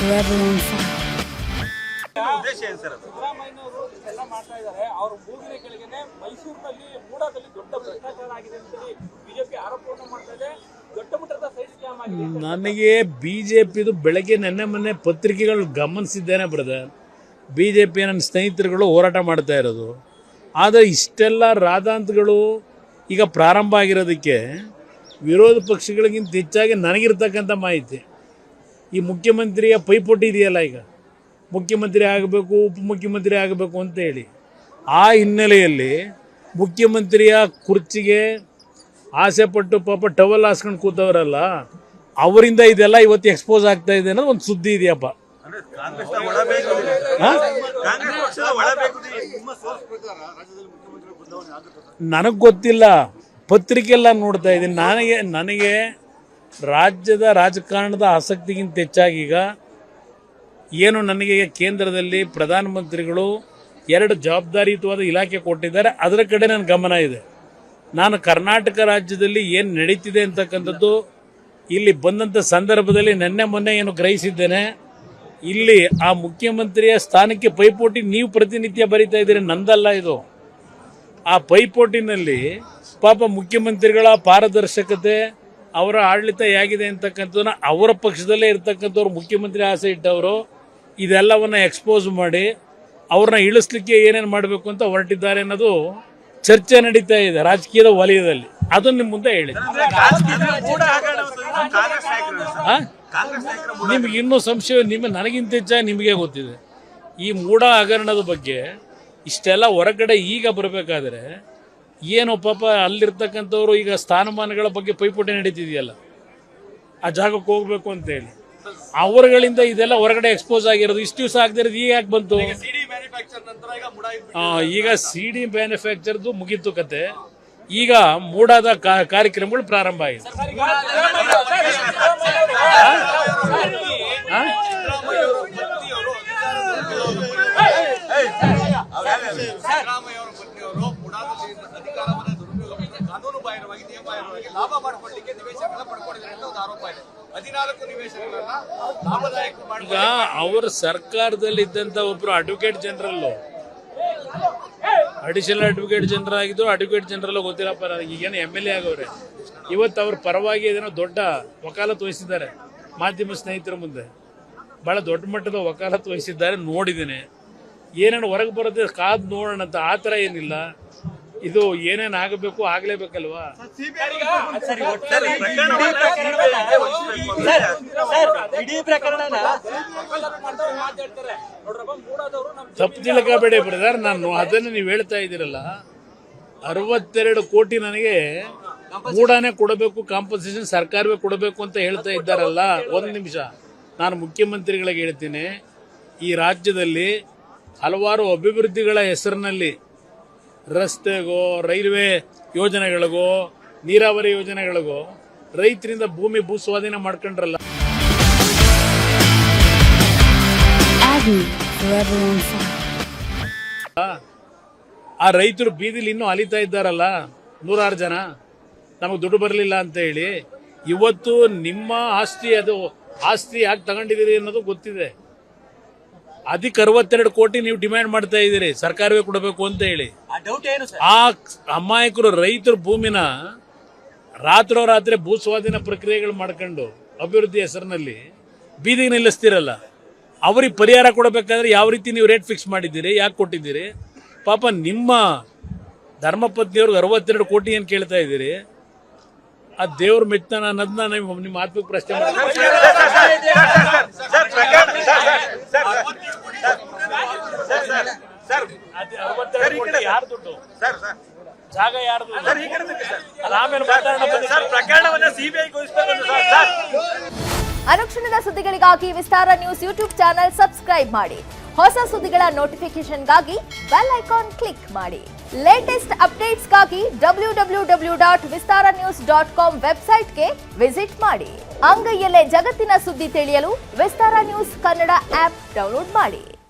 forever on fire. ಸಿದ್ದರಾಮಯ್ಯನವರು ಎಲ್ಲ ಮಾಡ್ತಾ ಇದ್ದಾರೆ. ಅವ್ರ ಮೂಗಿನ ಕೆಳಗೇನೆ ಮೈಸೂರಿನಲ್ಲಿ ಮೂಡಾದಲ್ಲಿ ದೊಡ್ಡ ಭ್ರಷ್ಟಾಚಾರ ಆಗಿದೆ ಅಂತೇಳಿ ಬಿಜೆಪಿ ಆರೋಪವನ್ನು ಮಾಡ್ತಾ ಇದೆ. ದೊಡ್ಡ ಮಟ್ಟದ ಸೈಡ್ ಸ್ಕ್ಯಾಮ್ ಆಗಿದೆ. ನನಗೆ ಬಿಜೆಪಿದು ಬೆಳಗ್ಗೆ ನೆನ್ನೆ ಮೊನ್ನೆ ಪತ್ರಿಕೆಗಳು ಗಮನಿಸಿದ್ದೇನೆ ಬ್ರದರ್. ಬಿಜೆಪಿಯ ನನ್ನ ಸ್ನೇಹಿತರುಗಳು ಹೋರಾಟ ಮಾಡ್ತಾ ಇರೋದು. ಆದರೆ ಇಷ್ಟೆಲ್ಲ ರಾದಾಂತಗಳು ಈಗ ಪ್ರಾರಂಭ ಆಗಿರೋದಕ್ಕೆ ವಿರೋಧ ಪಕ್ಷಗಳಿಗಿಂತ ಹೆಚ್ಚಾಗಿ ನನಗಿರ್ತಕ್ಕಂಥ ಮಾಹಿತಿ ಈ ಮುಖ್ಯಮಂತ್ರಿಯ ಪೈಪೋಟಿ ಇದೆಯಲ್ಲ, ಈಗ ಮುಖ್ಯಮಂತ್ರಿ ಆಗಬೇಕು ಉಪಮುಖ್ಯಮಂತ್ರಿ ಆಗಬೇಕು ಅಂತೇಳಿ ಆ ಹಿನ್ನೆಲೆಯಲ್ಲಿ ಮುಖ್ಯಮಂತ್ರಿಯ ಕುರ್ಚಿಗೆ ಆಸೆಪಟ್ಟು ಪಾಪ ಟವಲ್ ಹಾಸ್ಕೊಂಡು ಕೂತವರಲ್ಲ, ಅವರಿಂದ ಇದೆಲ್ಲ ಇವತ್ತು ಎಕ್ಸ್ಪೋಸ್ ಆಗ್ತಾ ಇದೆ ಅನ್ನೋದು ಒಂದು ಸುದ್ದಿ ಇದೆಯಪ್ಪ. ನನಗೆ ಗೊತ್ತಿಲ್ಲ, ಪತ್ರಿಕೆಲ್ಲ ನೋಡ್ತಾ ಇದ್ದೀನಿ. ನನಗೆ ರಾಜ್ಯದ ರಾಜಕಾರಣದ ಆಸಕ್ತಿಗಿಂತ ಹೆಚ್ಚಾಗಿ ಈಗ ಏನು ನನಗೆ ಕೇಂದ್ರದಲ್ಲಿ ಪ್ರಧಾನಮಂತ್ರಿಗಳು 2 ಜವಾಬ್ದಾರಿಯುತವಾದ ಇಲಾಖೆ ಕೊಟ್ಟಿದ್ದಾರೆ, ಅದರ ಕಡೆ ನನ್ನ ಗಮನ ಇದೆ. ನಾನು ಕರ್ನಾಟಕ ರಾಜ್ಯದಲ್ಲಿ ಏನು ನಡೀತಿದೆ ಅಂತಕ್ಕಂಥದ್ದು ಇಲ್ಲಿ ಬಂದಂಥ ಸಂದರ್ಭದಲ್ಲಿ ನೆನ್ನೆ ಮೊನ್ನೆ ಏನು ಗ್ರಹಿಸಿದ್ದೇನೆ. ಇಲ್ಲಿ ಆ ಮುಖ್ಯಮಂತ್ರಿಯ ಸ್ಥಾನಕ್ಕೆ ಪೈಪೋಟಿ ನೀವು ಪ್ರತಿನಿತ್ಯ ಬರೀತಾ ಇದ್ದೀರಿ, ನಂದಲ್ಲ ಇದು. ಆ ಪೈಪೋಟಿನಲ್ಲಿ ಪಾಪ ಮುಖ್ಯಮಂತ್ರಿಗಳ ಪಾರದರ್ಶಕತೆ, ಅವರ ಆಡಳಿತ ಹೇಗಿದೆ ಅಂತಕ್ಕಂಥದ್ದನ್ನ ಅವರ ಪಕ್ಷದಲ್ಲೇ ಇರ್ತಕ್ಕಂಥವ್ರು ಮುಖ್ಯಮಂತ್ರಿ ಆಸೆ ಇಟ್ಟವರು ಇದೆಲ್ಲವನ್ನು ಎಕ್ಸ್ಪೋಸ್ ಮಾಡಿ ಅವ್ರನ್ನ ಇಳಿಸ್ಲಿಕ್ಕೆ ಏನೇನು ಮಾಡಬೇಕು ಅಂತ ಹೊರಟಿದ್ದಾರೆ ಅನ್ನೋದು ಚರ್ಚೆ ನಡೀತಾ ಇದೆ ರಾಜಕೀಯದ ವಲಯದಲ್ಲಿ. ಅದನ್ನು ನಿಮ್ಮ ಮುಂದೆ ಹೇಳಿ. ನಿಮ್ಗೆ ಇನ್ನೂ ಸಂಶಯ, ನನಗಿಂತ ಹೆಚ್ಚಾಗಿ ನಿಮಗೆ ಗೊತ್ತಿದೆ ಈ ಮೂಢ ಹಗರಣದ ಬಗ್ಗೆ. ಇಷ್ಟೆಲ್ಲ ಹೊರಗಡೆ ಈಗ ಬರಬೇಕಾದ್ರೆ ಏನು ಪಾಪ ಅಲ್ಲಿರ್ತಕ್ಕಂಥವ್ರು ಈಗ ಸ್ಥಾನಮಾನಗಳ ಬಗ್ಗೆ ಪೈಪೋಟಿ ನಡೀತಿದೆಯಲ್ಲ, ಆ ಜಾಗಕ್ಕೆ ಹೋಗ್ಬೇಕು ಅಂತೇಳಿ ಅವರುಗಳಿಂದ ಇದೆಲ್ಲ ಹೊರಗಡೆ ಎಕ್ಸ್ಪೋಸ್ ಆಗಿರೋದು. ಇಷ್ಟು ದಿವಸ ಆಗದಿರೋದು ಈಗ ಯಾಕೆ ಬಂತು? ಈಗ CD ಮ್ಯಾನುಫ್ಯಾಕ್ಚರ್ದು ಮುಗೀತು ಕತೆ. ಈಗ ಮೂಡಾದ ಕಾರ್ಯಕ್ರಮಗಳು ಪ್ರಾರಂಭ ಆಗಿದೆ. ಈಗ ಅವರು ಸರ್ಕಾರದಲ್ಲಿದ್ದಂಥ ಒಬ್ರು advocate general, additional advocate general ಆಗಿದ್ರು, ಅಡ್ವೊಕೇಟ್ ಜನರಲ್ ಗೊತ್ತಿಲ್ಲಪ್ಪ ನನಗೆ, ಈಗೇನು MLA ಆಗವ್ರೆ. ಇವತ್ತು ಅವ್ರ ಪರವಾಗಿ ಏನೇನೋ ದೊಡ್ಡ ವಕಾಲತ್ತು ವಹಿಸಿದ್ದಾರೆ. ಮಾಧ್ಯಮ ಸ್ನೇಹಿತರ ಮುಂದೆ ಭಾಳ ದೊಡ್ಡ ಮಟ್ಟದ ವಕಾಲತ್ತು ವಹಿಸಿದ್ದಾರೆ, ನೋಡಿದ್ದೀನಿ. ಏನೇನು ಹೊರಗೆ ಬರುತ್ತೆ ಕಾದು ನೋಡೋಣ ಅಂತ. ಆ ಥರ ಏನಿಲ್ಲ, ಇದು ಏನೇನು ಆಗಬೇಕು ಆಗಲೇಬೇಕಲ್ವಾ. ತಪ್ಪು ತಿಳ್ಕೋಬೇಡಿ ಬ್ರದರ್, ನಾನು ಅದನ್ನು ನೀವು ಹೇಳ್ತಾ ಇದ್ದೀರಲ್ಲ, 62 ಕೋಟಿ ನನಗೆ ಮೂಡಾನೇ ಕೊಡಬೇಕು, ಕಾಂಪನ್ಸೇಷನ್ ಸರ್ಕಾರವೇ ಕೊಡಬೇಕು ಅಂತ ಹೇಳ್ತಾ ಇದ್ದಾರಲ್ಲ. ಒಂದು ನಿಮಿಷ, ನಾನು ಮುಖ್ಯಮಂತ್ರಿಗಳಿಗೆ ಹೇಳ್ತೀನಿ, ಈ ರಾಜ್ಯದಲ್ಲಿ ಹಲವಾರು ಅಭಿವೃದ್ಧಿಗಳ ಹೆಸರಿನಲ್ಲಿ ರಸ್ತೆಗೋ, ರೈಲ್ವೆ ಯೋಜನೆಗಳಿಗೋ, ನೀರಾವರಿ ಯೋಜನೆಗಳಿಗೋ ರೈತರಿಂದ ಭೂ ಸ್ವಾಧೀನ ಮಾಡ್ಕೊಂಡ್ರಲ್ಲ. ಆ ರೈತರು ಬೀದಿಲಿ ಇನ್ನೂ ಅಲಿತಾ ಇದ್ದಾರಲ್ಲ, 106 ಜನ, ನಮಗೆ ದುಡ್ಡು ಬರಲಿಲ್ಲ ಅಂತ ಹೇಳಿ. ಇವತ್ತು ನಿಮ್ಮ ಆಸ್ತಿ, ಅದು ಆಸ್ತಿ ಯಾಕೆ ತಗೊಂಡಿದ್ದೀರಿ ಅನ್ನೋದು ಗೊತ್ತಿದೆ. ಅದಕ್ಕೆ 62 ಕೋಟಿ ನೀವು ಡಿಮ್ಯಾಂಡ್ ಮಾಡ್ತಾ ಇದ್ದೀರಿ ಸರ್ಕಾರವೇ ಕೊಡಬೇಕು ಅಂತ ಹೇಳಿ. ಆ ಅಮಾಯಕರು ರೈತರ ಭೂಮಿನ ರಾತ್ರೋರಾತ್ರಿ ಭೂ ಸ್ವಾಧೀನ ಪ್ರಕ್ರಿಯೆಗಳು ಮಾಡ್ಕೊಂಡು ಅಭಿವೃದ್ಧಿ ಹೆಸರಿನಲ್ಲಿ ಬೀದಿಗೆ ನಿಲ್ಲಿಸ್ತಿರಲ್ಲ, ಅವ್ರಿಗೆ ಪರಿಹಾರ ಕೊಡಬೇಕಾದ್ರೆ ಯಾವ ರೀತಿ ನೀವು ರೇಟ್ ಫಿಕ್ಸ್ ಮಾಡಿದ್ದೀರಿ, ಯಾಕೆ ಕೊಟ್ಟಿದ್ದೀರಿ? ಪಾಪ ನಿಮ್ಮ ಧರ್ಮಪತ್ನಿಯವ್ರಿಗೆ 62 ಕೋಟಿ ಏನು ಕೇಳ್ತಾ ಇದ್ದೀರಿ? ಆ ದೇವ್ರ ಮೆಚ್ಚನ ಅನ್ನೋದನ್ನ ನಿಮ್ಮ ಆತ್ಮಕ್ಕೆ ಪ್ರಶ್ನೆ ಯಾರು ದುಡ್ಡು, ಜಾಗ ಯಾರ್ದು, ಆಮೇಲೆ ಪ್ರಕರಣವನ್ನ CBI ಅನುಕ್ಷಣದ ಸುದ್ದಿಗಳಿಗಾಗಿ ವಿಸ್ತಾರ ನ್ಯೂಸ್ ಯೂಟ್ಯೂಬ್ ಚಾನೆಲ್ ಸಬ್ಸ್ಕ್ರೈಬ್ ಮಾಡಿ. ಹೊಸ ಸುದ್ದಿಗಳ ನೋಟಿಫಿಕೇಶನ್ಗಾಗಿ ಬೆಲ್ ಐಕಾನ್ ಕ್ಲಿಕ್ ಮಾಡಿ. ಲೇಟೆಸ್ಟ್ ಅಪ್ಡೇಟ್ಸ್ಗಾಗಿ www.vistaranews.com ವೆಬ್ಸೈಟ್ಗೆ ವಿಸಿಟ್ ಮಾಡಿ. ಅಂಗೈಯಲ್ಲೇ ಜಗತ್ತಿನ ಸುದ್ದಿ ತಿಳಿಯಲು ವಿಸ್ತಾರ ನ್ಯೂಸ್ ಕನ್ನಡ ಆಪ್ ಡೌನ್ಲೋಡ್ ಮಾಡಿ.